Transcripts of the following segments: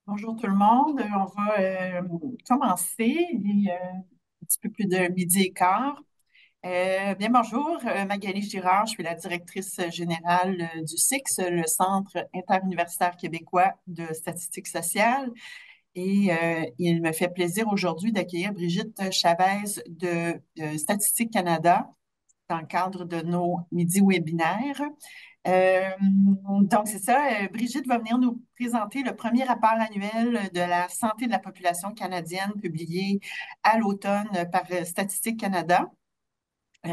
Bonjour tout le monde. On va commencer. Il est un petit peu plus de midi et quart. Bien bonjour, Magali Girard. Je suis la directrice générale du CIX, le Centre interuniversitaire québécois de statistiques sociales. Et il me fait plaisir aujourd'hui d'accueillir Brigitte Chavez de Statistique Canada dans le cadre de nos midi webinaires. Donc, c'est ça. Brigitte va venir nous présenter le premier rapport annuel de la santé de la population canadienne publié à l'automne par Statistique Canada.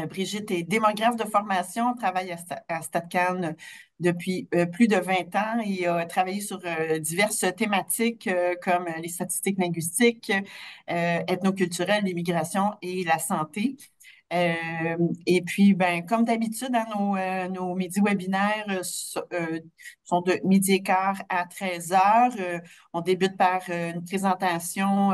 Brigitte est démographe de formation, travaille à StatCan depuis plus de 20 ans et a travaillé sur diverses thématiques comme les statistiques linguistiques, ethnoculturelles, l'immigration et la santé. Et puis, ben, comme d'habitude, hein, nos midi webinaires sont de midi et quart à 13 heures. On débute par une présentation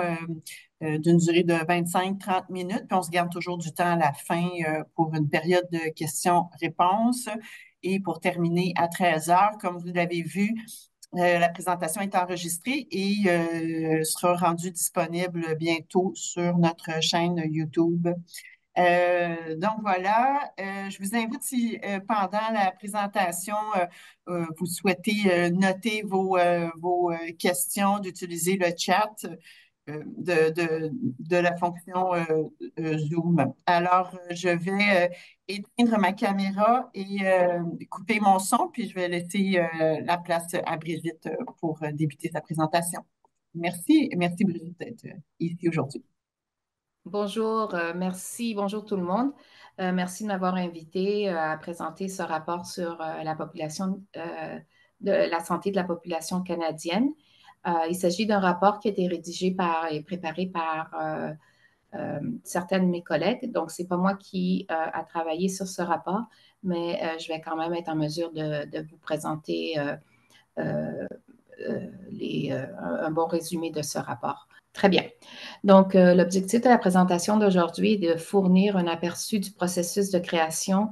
d'une durée de 25-30 minutes, puis on se garde toujours du temps à la fin pour une période de questions-réponses. Et pour terminer à 13 heures, comme vous l'avez vu, la présentation est enregistrée et sera rendue disponible bientôt sur notre chaîne YouTube. Donc voilà, je vous invite si pendant la présentation, vous souhaitez noter vos questions, d'utiliser le chat de la fonction Zoom. Alors, je vais éteindre ma caméra et couper mon son, puis je vais laisser la place à Brigitte pour débuter sa présentation. Merci, merci Brigitte d'être ici aujourd'hui. Bonjour, merci, bonjour tout le monde. Merci de m'avoir invité à présenter ce rapport sur la population, de la santé de la population canadienne. Il s'agit d'un rapport qui a été rédigé et préparé par certains de mes collègues. Donc, ce n'est pas moi qui a travaillé sur ce rapport, mais je vais quand même être en mesure de vous présenter un bon résumé de ce rapport. Très bien. Donc, l'objectif de la présentation d'aujourd'hui est de fournir un aperçu du processus de création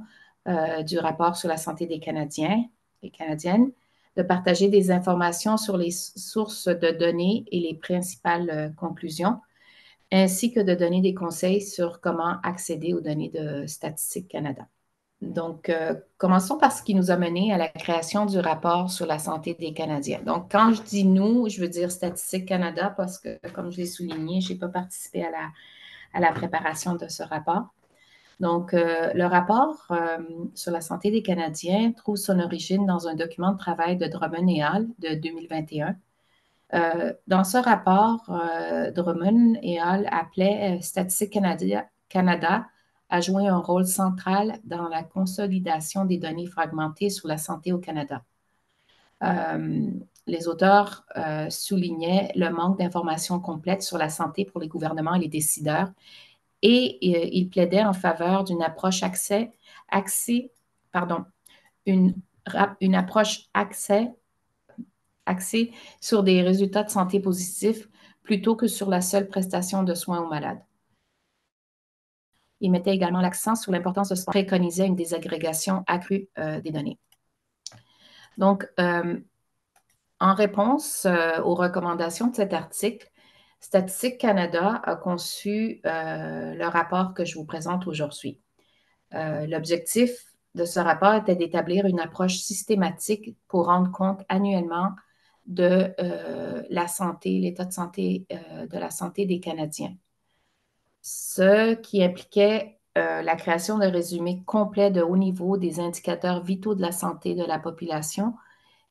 du rapport sur la santé des Canadiens et Canadiennes, de partager des informations sur les sources de données et les principales conclusions, ainsi que de donner des conseils sur comment accéder aux données de Statistique Canada. Donc, commençons par ce qui nous a mené à la création du rapport sur la santé des Canadiens. Donc, quand je dis nous, je veux dire Statistique Canada parce que, comme je l'ai souligné, je n'ai pas participé à la préparation de ce rapport. Donc, le rapport sur la santé des Canadiens trouve son origine dans un document de travail de Drummond et Hall de 2021. Dans ce rapport, Drummond et Hall appelaient Statistique Canada a joué un rôle central dans la consolidation des données fragmentées sur la santé au Canada. Les auteurs soulignaient le manque d'informations complètes sur la santé pour les gouvernements et les décideurs et ils plaidaient en faveur d'une approche une approche axée sur des résultats de santé positifs plutôt que sur la seule prestation de soins aux malades. Il mettait également l'accent sur l'importance de préconiser une désagrégation accrue des données. Donc, en réponse aux recommandations de cet article, Statistique Canada a conçu le rapport que je vous présente aujourd'hui. L'objectif de ce rapport était d'établir une approche systématique pour rendre compte annuellement de la santé, l'état de santé de la santé des Canadiens. Ce qui impliquait la création de résumés complets de haut niveau des indicateurs vitaux de la santé de la population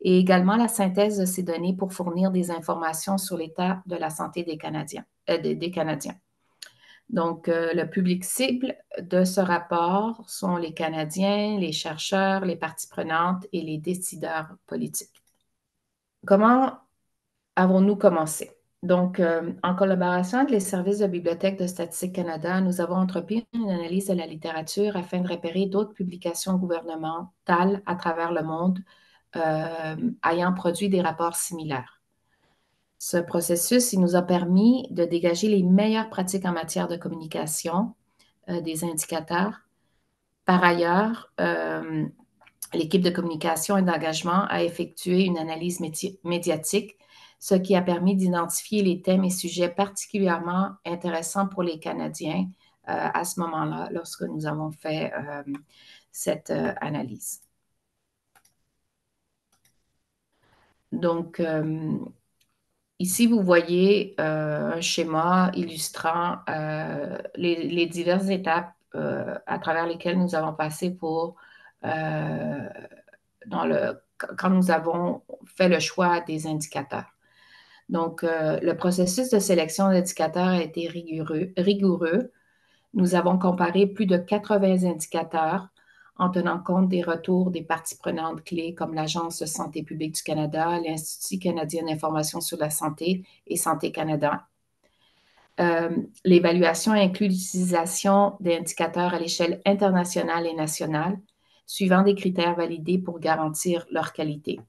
et également la synthèse de ces données pour fournir des informations sur l'état de la santé des Canadiens. Donc, le public cible de ce rapport sont les Canadiens, les chercheurs, les parties prenantes et les décideurs politiques. Comment avons-nous commencé? Donc, en collaboration avec les services de bibliothèque de Statistique Canada, nous avons entrepris une analyse de la littérature afin de repérer d'autres publications gouvernementales à travers le monde ayant produit des rapports similaires. Ce processus, il nous a permis de dégager les meilleures pratiques en matière de communication des indicateurs. Par ailleurs, l'équipe de communication et d'engagement a effectué une analyse médiatique ce qui a permis d'identifier les thèmes et sujets particulièrement intéressants pour les Canadiens à ce moment-là, lorsque nous avons fait cette analyse. Donc, ici, vous voyez un schéma illustrant les diverses étapes à travers lesquelles nous avons passé pour quand nous avons fait le choix des indicateurs. Donc, le processus de sélection d'indicateurs a été rigoureux. Nous avons comparé plus de 80 indicateurs en tenant compte des retours des parties prenantes clés comme l'Agence de santé publique du Canada, l'Institut canadien d'information sur la santé et Santé Canada. L'évaluation inclut l'utilisation d'indicateurs à l'échelle internationale et nationale, suivant des critères validés pour garantir leur qualité.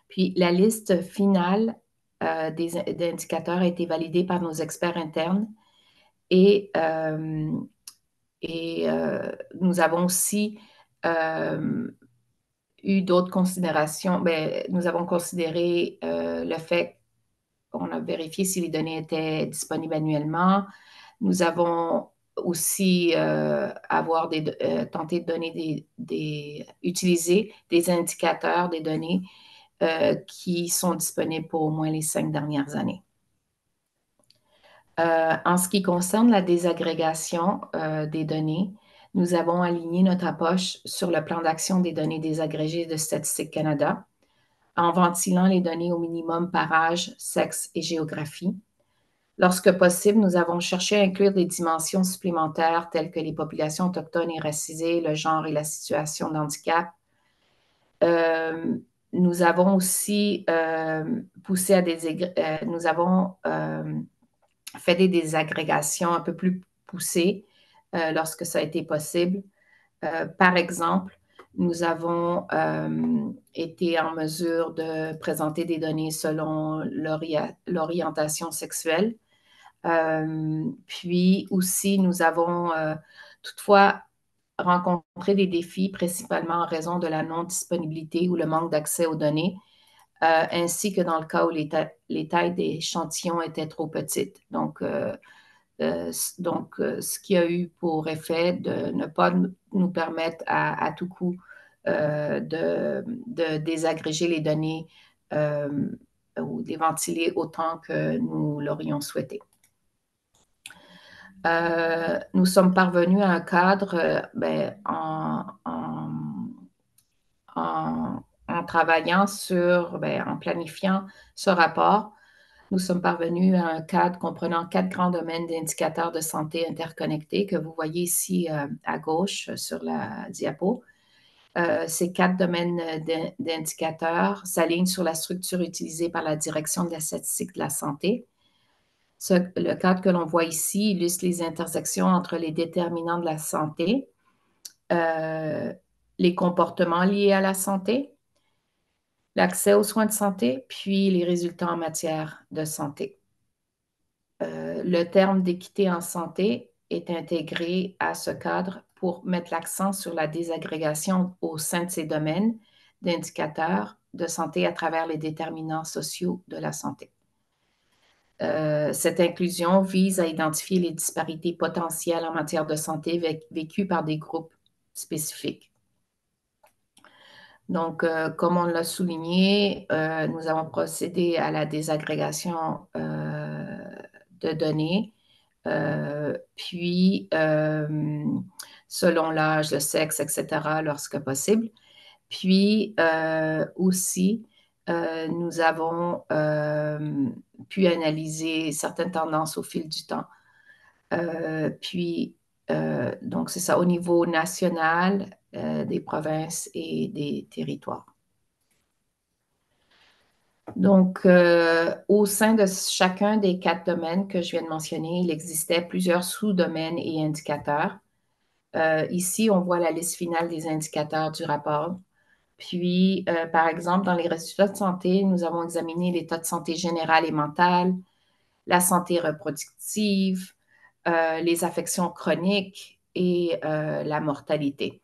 Puis, la liste finale des indicateurs a été validée par nos experts internes et nous avons aussi eu d'autres considérations. Bien, nous avons considéré le fait qu'on a vérifié si les données étaient disponibles annuellement. Nous avons aussi tenté de donner utiliser des indicateurs, des données qui sont disponibles pour au moins les 5 dernières années. En ce qui concerne la désagrégation des données, nous avons aligné notre approche sur le plan d'action des données désagrégées de Statistique Canada en ventilant les données au minimum par âge, sexe et géographie. Lorsque possible, nous avons cherché à inclure des dimensions supplémentaires telles que les populations autochtones et racisées, le genre et la situation d'handicap. Nous avons aussi poussé à nous avons fait des désagrégations un peu plus poussées lorsque ça a été possible. Par exemple, nous avons été en mesure de présenter des données selon l'orientation sexuelle. Puis aussi, nous avons toutefois rencontré des défis, principalement en raison de la non-disponibilité ou le manque d'accès aux données, ainsi que dans le cas où les tailles des échantillons étaient trop petites. Donc, ce qui a eu pour effet de ne pas nous permettre à tout coup de désagréger les données ou de les ventiler autant que nous l'aurions souhaité. Nous sommes parvenus à un cadre en travaillant en planifiant ce rapport. Nous sommes parvenus à un cadre comprenant 4 grands domaines d'indicateurs de santé interconnectés que vous voyez ici à gauche sur la diapo. Ces 4 domaines d'indicateurs s'alignent sur la structure utilisée par la Direction de la statistique de la santé. Le cadre que l'on voit ici illustre les intersections entre les déterminants de la santé, les comportements liés à la santé, l'accès aux soins de santé, puis les résultats en matière de santé. Le terme d'équité en santé est intégré à ce cadre pour mettre l'accent sur la désagrégation au sein de ces domaines d'indicateurs de santé à travers les déterminants sociaux de la santé. Cette inclusion vise à identifier les disparités potentielles en matière de santé vécues par des groupes spécifiques. Donc, comme on l'a souligné, nous avons procédé à la désagrégation de données, puis selon l'âge, le sexe, etc., lorsque possible. Puis aussi, nous avons pu analyser certaines tendances au fil du temps. Donc, c'est ça, au niveau national, des provinces et des territoires. Donc, au sein de chacun des 4 domaines que je viens de mentionner, il existait plusieurs sous-domaines et indicateurs. Ici, on voit la liste finale des indicateurs du rapport. Puis, par exemple, dans les résultats de santé, nous avons examiné l'état de santé général et mental, la santé reproductive, les affections chroniques et la mortalité.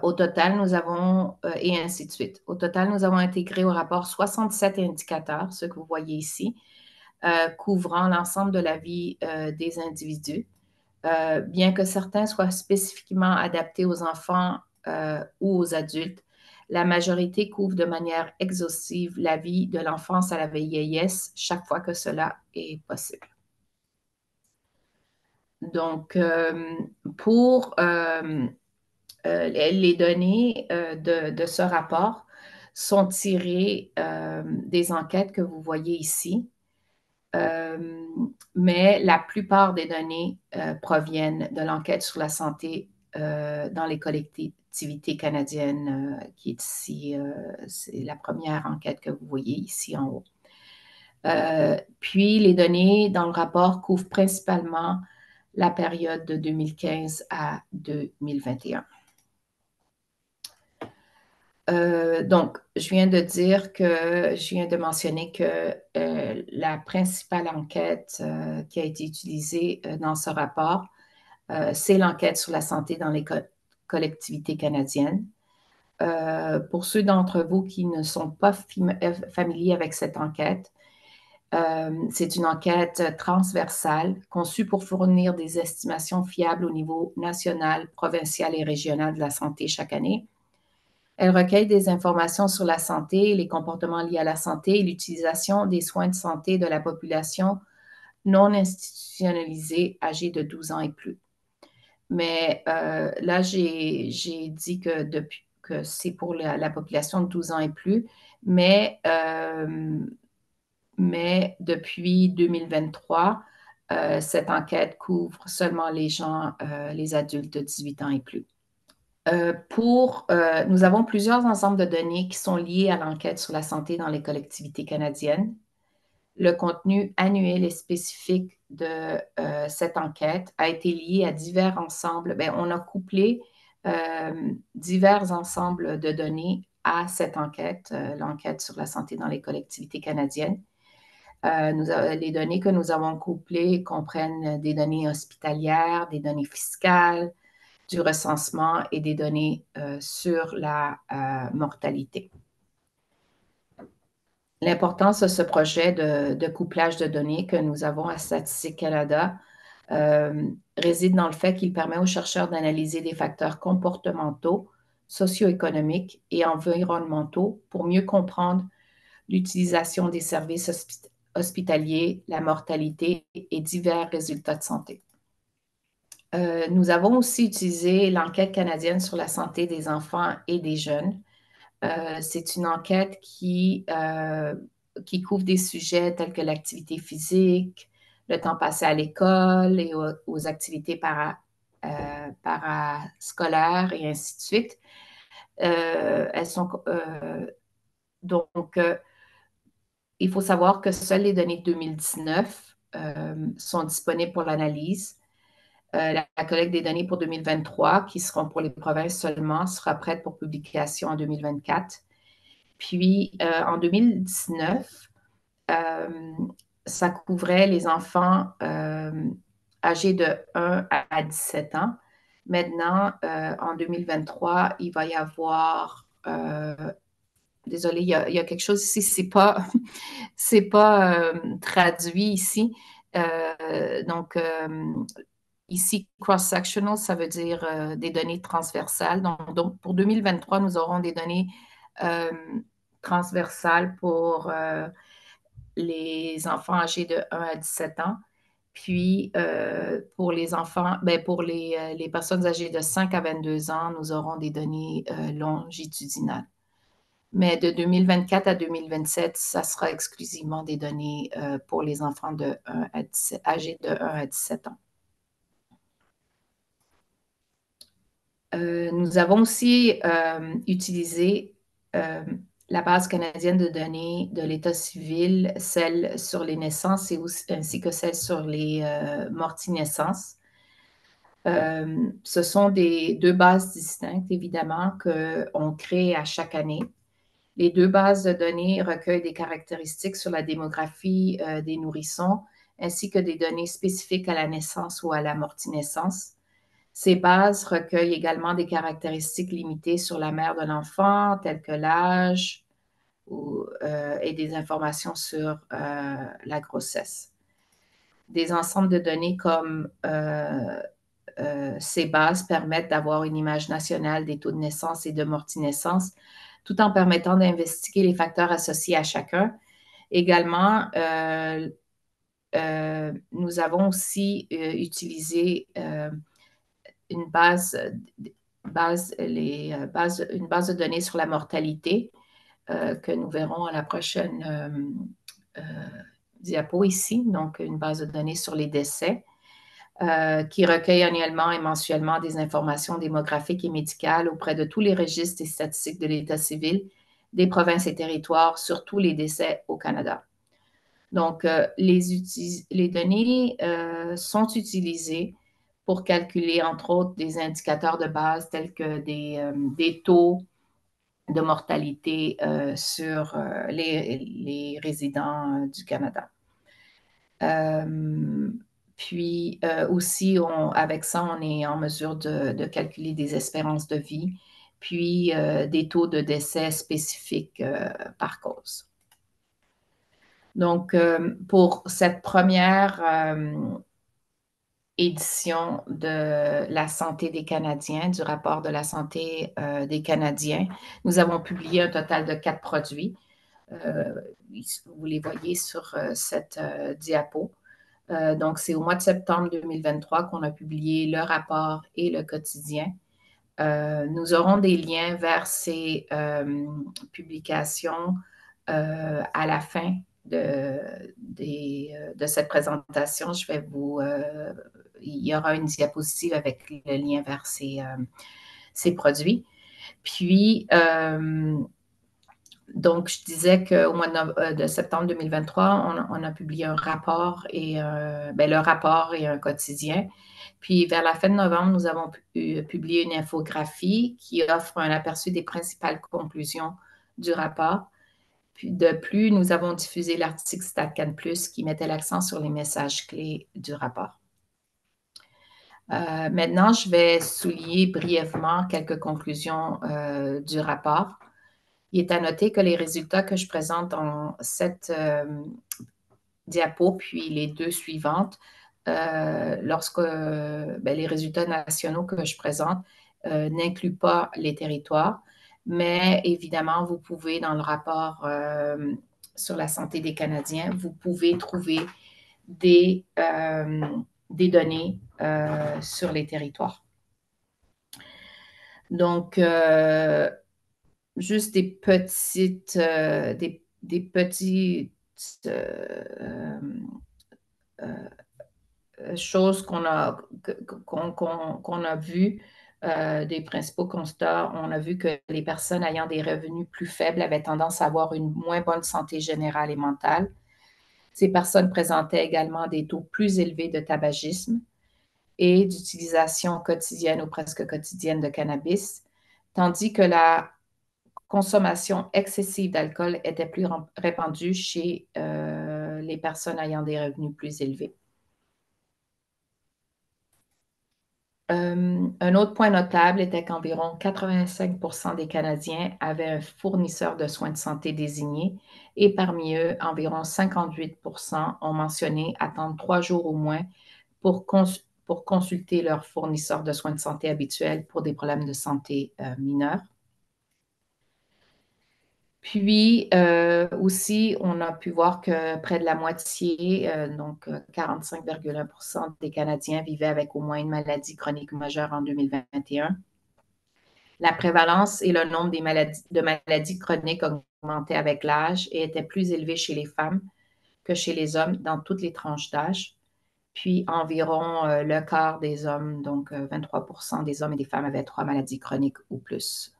Au total, nous avons, et ainsi de suite. Au total, nous avons intégré au rapport 67 indicateurs, ce que vous voyez ici, couvrant l'ensemble de la vie des individus. Bien que certains soient spécifiquement adaptés aux enfants ou aux adultes, la majorité couvre de manière exhaustive la vie de l'enfance à la vieillesse chaque fois que cela est possible. Donc, pour les données de ce rapport sont tirées des enquêtes que vous voyez ici. Mais la plupart des données proviennent de l'enquête sur la santé dans les collectivités canadiennes, qui est ici, c'est la première enquête que vous voyez ici en haut. Puis, les données dans le rapport couvrent principalement la période de 2015 à 2021. Donc, je viens de mentionner que la principale enquête qui a été utilisée dans ce rapport, c'est l'enquête sur la santé dans les collectivités canadiennes. Pour ceux d'entre vous qui ne sont pas familiers avec cette enquête, c'est une enquête transversale conçue pour fournir des estimations fiables au niveau national, provincial et régional de la santé chaque année. Elle recueille des informations sur la santé, les comportements liés à la santé et l'utilisation des soins de santé de la population non institutionnalisée âgée de 12 ans et plus. Mais là, j'ai dit que c'est pour la population de 12 ans et plus, mais depuis 2023, cette enquête couvre seulement les adultes de 18 ans et plus. Nous avons plusieurs ensembles de données qui sont liés à l'enquête sur la santé dans les collectivités canadiennes. Le contenu annuel et spécifique de cette enquête a été lié à divers ensembles. Bien, on a couplé divers ensembles de données à cette enquête, l'enquête sur la santé dans les collectivités canadiennes. Les données que nous avons couplées comprennent des données hospitalières, des données fiscales, du recensement et des données sur la mortalité. L'importance de ce projet de couplage de données que nous avons à Statistique Canada réside dans le fait qu'il permet aux chercheurs d'analyser des facteurs comportementaux, socio-économiques et environnementaux pour mieux comprendre l'utilisation des services hospitaliers, la mortalité et divers résultats de santé. Nous avons aussi utilisé l'enquête canadienne sur la santé des enfants et des jeunes. C'est une enquête qui couvre des sujets tels que l'activité physique, le temps passé à l'école et aux activités parascolaires et ainsi de suite. Il faut savoir que seules les données de 2019 sont disponibles pour l'analyse. La collecte des données pour 2023, qui seront pour les provinces seulement, sera prête pour publication en 2024. Puis, en 2019, ça couvrait les enfants âgés de 1 à 17 ans. Maintenant, en 2023, il va y avoir... désolée, il y a quelque chose ici, c'est pas traduit ici. Donc, ici, cross-sectional, ça veut dire des données transversales. Donc, pour 2023, nous aurons des données transversales pour les enfants âgés de 1 à 17 ans. Puis, pour les enfants, pour les personnes âgées de 5 à 22 ans, nous aurons des données longitudinales. Mais de 2024 à 2027, ça sera exclusivement des données pour les enfants âgés de 1 à 17 ans. Nous avons aussi utilisé la base canadienne de données de l'État civil, celle sur les naissances ainsi que celle sur les morti-naissances. Ce sont deux bases distinctes, évidemment, qu'on crée à chaque année. Les deux bases de données recueillent des caractéristiques sur la démographie des nourrissons, ainsi que des données spécifiques à la naissance ou à la morti-naissance. Ces bases recueillent également des caractéristiques limitées sur la mère de l'enfant, telles que l'âge et des informations sur la grossesse. Des ensembles de données comme ces bases permettent d'avoir une image nationale des taux de naissance et de morti-naissance, tout en permettant d'investiguer les facteurs associés à chacun. Également, nous avons aussi utilisé une base de données sur la mortalité que nous verrons à la prochaine diapo ici, donc une base de données sur les décès. Qui recueille annuellement et mensuellement des informations démographiques et médicales auprès de tous les registres et statistiques de l'État civil, des provinces et territoires, sur tous les décès au Canada. Donc, les données sont utilisées pour calculer, entre autres, des indicateurs de base tels que des taux de mortalité sur les résidents du Canada. Puis aussi, avec ça, on est en mesure de calculer des espérances de vie, puis des taux de décès spécifiques par cause. Donc, pour cette première édition de la santé des Canadiens, du rapport de la santé des Canadiens, nous avons publié un total de 4 produits. Vous les voyez sur cette diapo. Donc, c'est au mois de septembre 2023 qu'on a publié le rapport et le quotidien. Nous aurons des liens vers ces publications à la fin de cette présentation. Il y aura une diapositive avec le lien vers ces produits. Puis, donc, je disais qu'au mois de septembre 2023, on a publié un rapport le rapport et un quotidien. Puis, vers la fin de novembre, nous avons publié une infographie qui offre un aperçu des principales conclusions du rapport. Puis, de plus, nous avons diffusé l'article StatCan+, qui mettait l'accent sur les messages clés du rapport. Maintenant, je vais souligner brièvement quelques conclusions du rapport. Il est à noter que les résultats que je présente dans cette diapo, puis les 2 suivantes, les résultats nationaux que je présente n'incluent pas les territoires, mais évidemment, vous pouvez, dans le rapport sur la santé des Canadiens, vous pouvez trouver des données sur les territoires. Donc, juste des petites choses qu'on a vues, des principaux constats. On a vu que les personnes ayant des revenus plus faibles avaient tendance à avoir une moins bonne santé générale et mentale. Ces personnes présentaient également des taux plus élevés de tabagisme et d'utilisation quotidienne ou presque quotidienne de cannabis, tandis que la consommation excessive d'alcool était plus répandue chez les personnes ayant des revenus plus élevés. Un autre point notable était qu'environ 85% des Canadiens avaient un fournisseur de soins de santé désigné et parmi eux, environ 58% ont mentionné attendre 3 jours au moins pour consulter leur fournisseur de soins de santé habituel pour des problèmes de santé mineurs. Puis aussi, on a pu voir que près de la moitié, donc 45,1% des Canadiens vivaient avec au moins une maladie chronique majeure en 2021. La prévalence et le nombre de maladies chroniques augmentaient avec l'âge et étaient plus élevés chez les femmes que chez les hommes dans toutes les tranches d'âge. Puis environ le quart des hommes, donc 23% des hommes et des femmes avaient 3 maladies chroniques ou plus.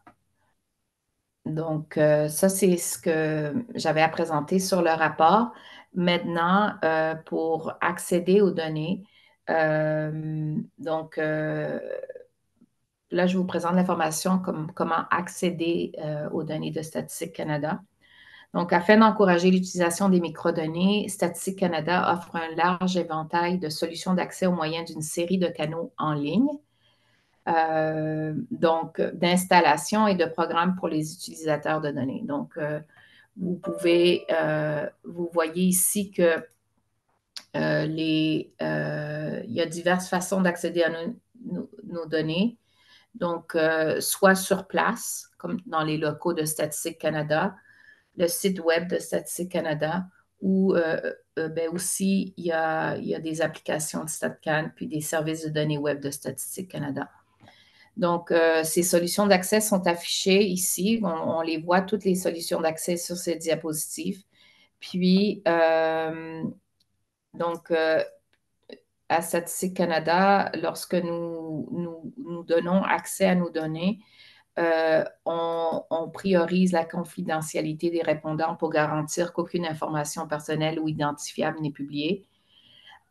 Donc, ça, c'est ce que j'avais à présenter sur le rapport. Maintenant, pour accéder aux données, donc là, je vous présente l'information comme comment accéder aux données de Statistique Canada. Donc, afin d'encourager l'utilisation des microdonnées, Statistique Canada offre un large éventail de solutions d'accès au moyen d'une série de canaux en ligne. donc d'installation et de programmes pour les utilisateurs de données. Donc, vous voyez ici que il y a diverses façons d'accéder à nos données. Donc, soit sur place, comme dans les locaux de Statistique Canada, le site web de Statistique Canada, ou ben aussi, il y a des applications de StatCan, puis des services de données web de Statistique Canada. Donc, ces solutions d'accès sont affichées ici. On les voit, toutes les solutions d'accès sur ces diapositives. Puis, donc, à Statistique Canada, lorsque nous donnons accès à nos données, on priorise la confidentialité des répondants pour garantir qu'aucune information personnelle ou identifiable n'est publiée.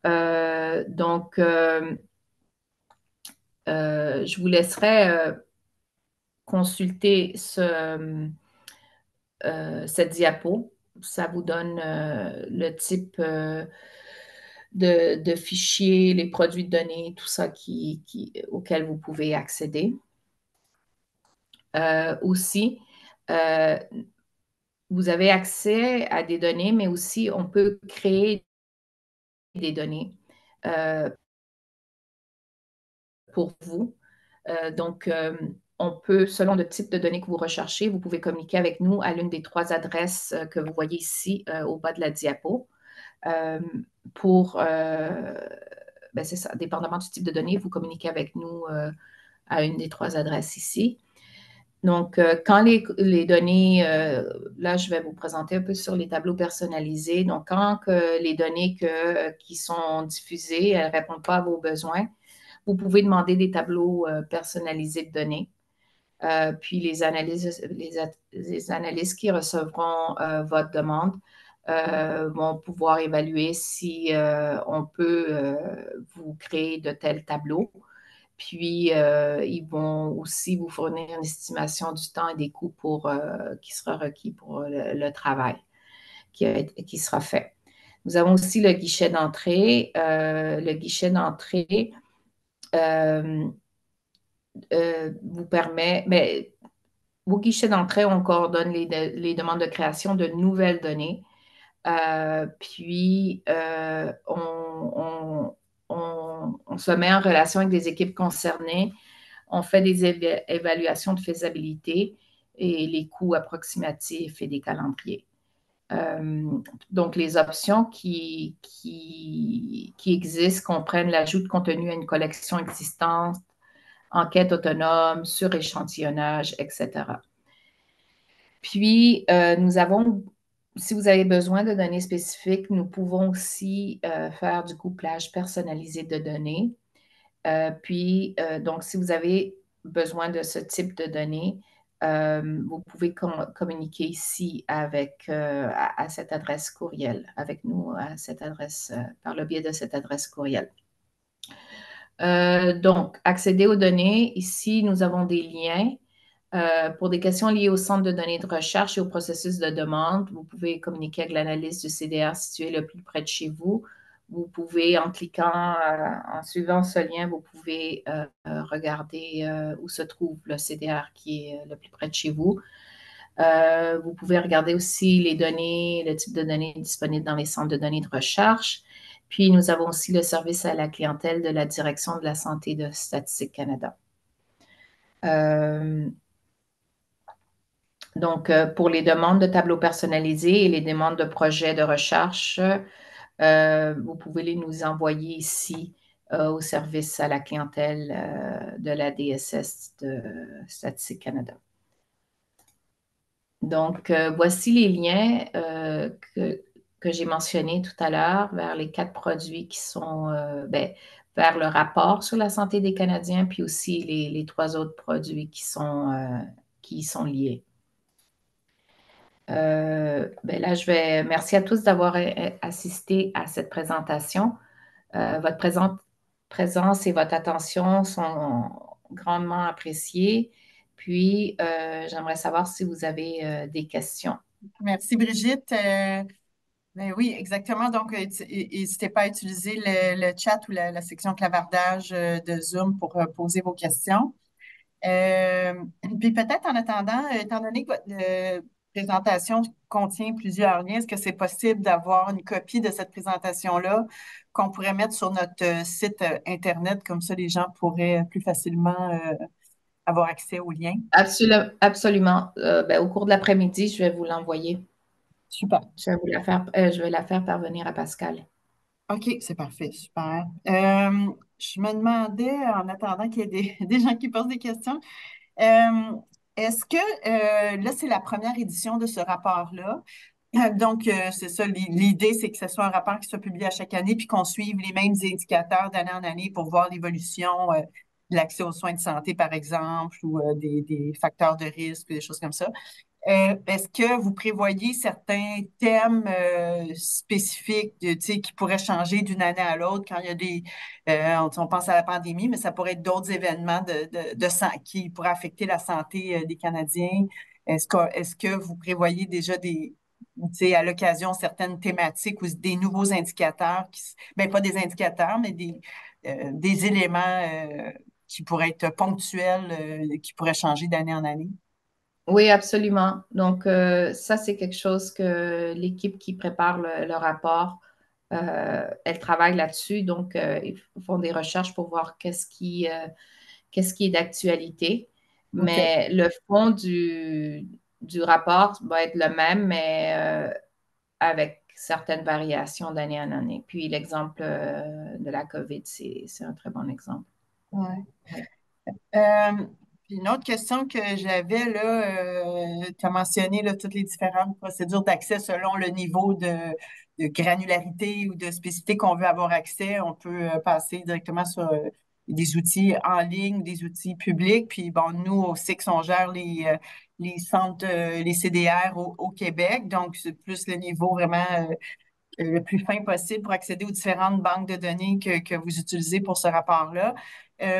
Donc, je vous laisserai consulter cette diapo. Ça vous donne le type de fichiers, les produits de données, tout ça auquel vous pouvez accéder. Aussi, vous avez accès à des données, mais aussi on peut créer des données pour vous. Donc, on peut, selon le type de données que vous recherchez, vous pouvez communiquer avec nous à l'une des 3 adresses que vous voyez ici au bas de la diapo. Ben c'est ça, dépendamment du type de données, vous communiquez avec nous à une des 3 adresses ici. Donc, quand les données, là, je vais vous présenter un peu sur les tableaux personnalisés. Donc, quand les données qui sont diffusées, elles ne répondent pas à vos besoins, vous pouvez demander des tableaux personnalisés de données. Puis, les analystes qui recevront votre demande vont pouvoir évaluer si on peut vous créer de tels tableaux. Puis, ils vont aussi vous fournir une estimation du temps et des coûts qui sera requis pour le travail qui sera fait. Nous avons aussi le guichet d'entrée. Le guichet d'entrée vous permet, mais au guichet d'entrée, on coordonne les demandes de création de nouvelles données. Puis, on se met en relation avec des équipes concernées. On fait des évaluations de faisabilité et les coûts approximatifs et des calendriers. Donc, les options qui existent comprennent l'ajout de contenu à une collection existante, enquête autonome, suréchantillonnage, etc. Puis, si vous avez besoin de données spécifiques, nous pouvons aussi faire du couplage personnalisé de données. Donc, si vous avez besoin de ce type de données, vous pouvez communiquer ici à cette adresse courriel, avec nous par le biais de cette adresse courriel. Donc, accéder aux données. Ici, nous avons des liens. Pour des questions liées au centre de données de recherche et au processus de demande, vous pouvez communiquer avec l'analyste du CDR situé le plus près de chez vous. Vous pouvez, en suivant ce lien, vous pouvez regarder où se trouve le CDR qui est le plus près de chez vous. Vous pouvez regarder aussi le type de données disponibles dans les centres de données de recherche. Puis, nous avons aussi le service à la clientèle de la Direction de la santé de Statistique Canada. Donc, pour les demandes de tableaux personnalisés et les demandes de projets de recherche, vous pouvez les nous envoyer ici au service à la clientèle de la DSS de Statistique Canada. Donc, voici les liens que j'ai mentionnés tout à l'heure vers les 4 produits qui sont vers le rapport sur la santé des Canadiens, puis aussi les 3 autres produits qui y sont liés. Là, merci à tous d'avoir assisté à cette présentation. Votre présence et votre attention sont grandement appréciées. Puis, j'aimerais savoir si vous avez des questions. Merci, Brigitte. Mais oui, exactement. Donc, n'hésitez pas à utiliser le chat ou la section clavardage de Zoom pour poser vos questions. Euh, Puis peut-être en attendant, étant donné que votre présentation contient plusieurs liens, est-ce que c'est possible d'avoir une copie de cette présentation-là qu'on pourrait mettre sur notre site Internet, comme ça les gens pourraient plus facilement avoir accès aux liens? Absolument. Ben, au cours de l'après-midi, je vais vous l'envoyer. Super. Je vais la faire parvenir à Pascal. OK, c'est parfait, super. Je me demandais, en attendant qu'il y ait des, des gens qui posent des questions, euh, est-ce que là, c'est la première édition de ce rapport-là? Donc, c'est ça, l'idée, c'est que ce soit un rapport qui soit publié à chaque année, puis qu'on suive les mêmes indicateurs d'année en année pour voir l'évolution de l'accès aux soins de santé, par exemple, ou des facteurs de risque, des choses comme ça. Est-ce que vous prévoyez certains thèmes spécifiques tu sais, qui pourraient changer d'une année à l'autre quand il y a on pense à la pandémie, mais ça pourrait être d'autres événements qui pourraient affecter la santé des Canadiens. Est-ce que vous prévoyez déjà tu sais, à l'occasion certaines thématiques ou des nouveaux indicateurs, ben pas des indicateurs, mais des éléments qui pourraient être ponctuels, qui pourraient changer d'année en année? Oui, absolument. Donc, ça, c'est quelque chose que l'équipe qui prépare le rapport, elle travaille là-dessus. Donc, ils font des recherches pour voir qu'est-ce qui est d'actualité. OK. Mais le fond du rapport va être le même, mais avec certaines variations d'année en année. Puis, l'exemple de la COVID, c'est un très bon exemple. Ouais. Oui. Euh, Puis une autre question que j'avais, là, tu as mentionné là, toutes les différentes procédures d'accès selon le niveau de granularité ou de spécificité qu'on veut avoir accès. On peut passer directement sur des outils en ligne, des outils publics. Puis bon, nous, au SIX, on gère les centres, les CDR au Québec. Donc, c'est plus le niveau vraiment le plus fin possible pour accéder aux différentes banques de données que vous utilisez pour ce rapport-là.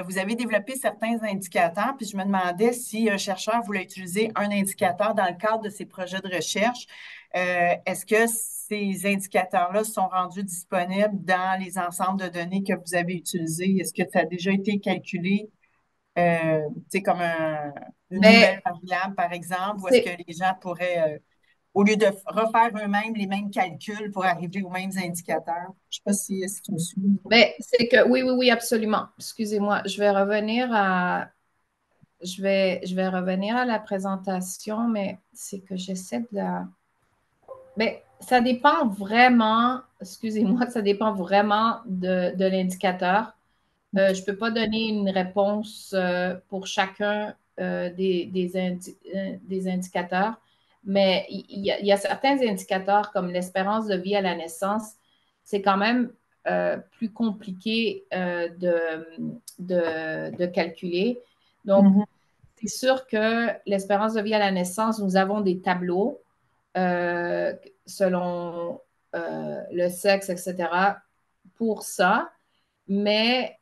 Vous avez développé certains indicateurs, puis je me demandais si un chercheur voulait utiliser un indicateur dans le cadre de ses projets de recherche. Est-ce que ces indicateurs-là sont rendus disponibles dans les ensembles de données que vous avez utilisés? Est-ce que ça a déjà été calculé, tu sais, comme une nouvelle Mais variable, par exemple, ou est-ce que c'est les gens pourraient au lieu de refaire eux-mêmes les mêmes calculs pour arriver aux mêmes indicateurs. Je ne sais pas si tu me suis. mais c'est que oui, oui, oui, absolument. Excusez-moi, je vais revenir à la présentation, mais c'est que j'essaie de la. Mais ça dépend vraiment, excusez-moi, ça dépend vraiment de l'indicateur. Je ne peux pas donner une réponse pour chacun des indicateurs, mais il y a certains indicateurs comme l'espérance de vie à la naissance, c'est quand même plus compliqué de calculer. Donc, Mhm, c'est sûr que l'espérance de vie à la naissance, nous avons des tableaux euh, selon le sexe, etc. pour ça. Mais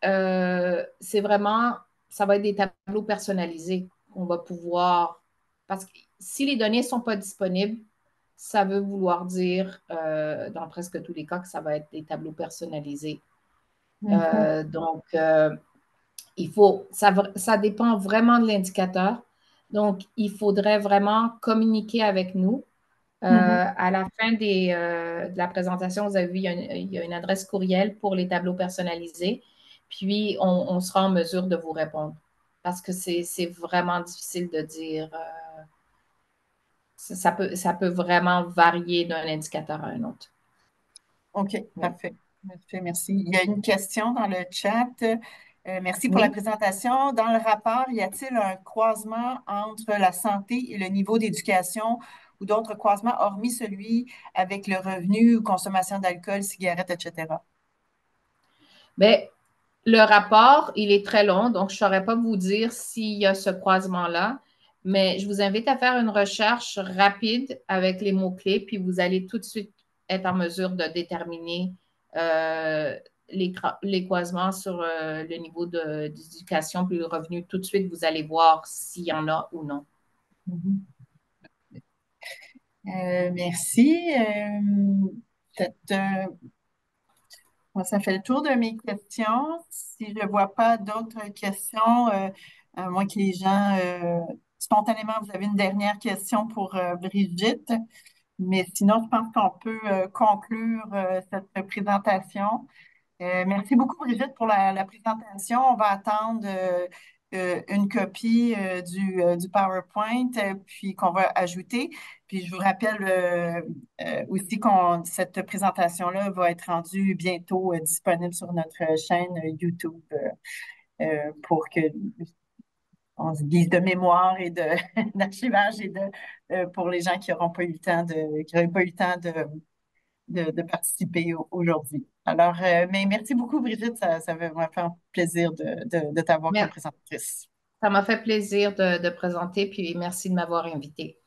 c'est vraiment, ça va être des tableaux personnalisés qu'on va pouvoir, parce que si les données ne sont pas disponibles, ça veut vouloir dire, dans presque tous les cas, que ça va être des tableaux personnalisés. mhm, Donc, ça dépend vraiment de l'indicateur. Donc, il faudrait vraiment communiquer avec nous. mhm, À la fin de la présentation, vous avez vu, il y a une adresse courriel pour les tableaux personnalisés. Puis, on sera en mesure de vous répondre parce que c'est vraiment difficile de dire. Ça peut vraiment varier d'un indicateur à un autre. OK, Oui. parfait. Parfait, merci. Il y a une question dans le chat. Merci pour la Oui. présentation. Dans le rapport, y a-t-il un croisement entre la santé et le niveau d'éducation ou d'autres croisements hormis celui avec le revenu ou consommation d'alcool, cigarettes, etc.? Mais le rapport, il est très long, donc je ne saurais pas vous dire s'il y a ce croisement-là, mais je vous invite à faire une recherche rapide avec les mots-clés, puis vous allez tout de suite être en mesure de déterminer euh, les croisements sur le niveau d'éducation puis le revenu. Tout de suite, vous allez voir s'il y en a ou non. Mhm. Merci. peut-être, moi, ça fait le tour de mes questions. Si je ne vois pas d'autres questions, à moins que les gens, spontanément, vous avez une dernière question pour Brigitte. Mais sinon, je pense qu'on peut conclure cette présentation. Merci beaucoup, Brigitte, pour la présentation. On va attendre une copie du PowerPoint, puis qu'on va ajouter. Puis je vous rappelle aussi que cette présentation-là va être rendue bientôt disponible sur notre chaîne YouTube pour que on se guise de mémoire et de d'archivage et pour les gens qui n'auront pas eu le temps qui n'auraient pas eu le temps de participer aujourd'hui. Alors, mais merci beaucoup, Brigitte. Ça m'a fait un plaisir de t'avoir comme Mais présentatrice. ça m'a fait plaisir de présenter, puis merci de m'avoir invité.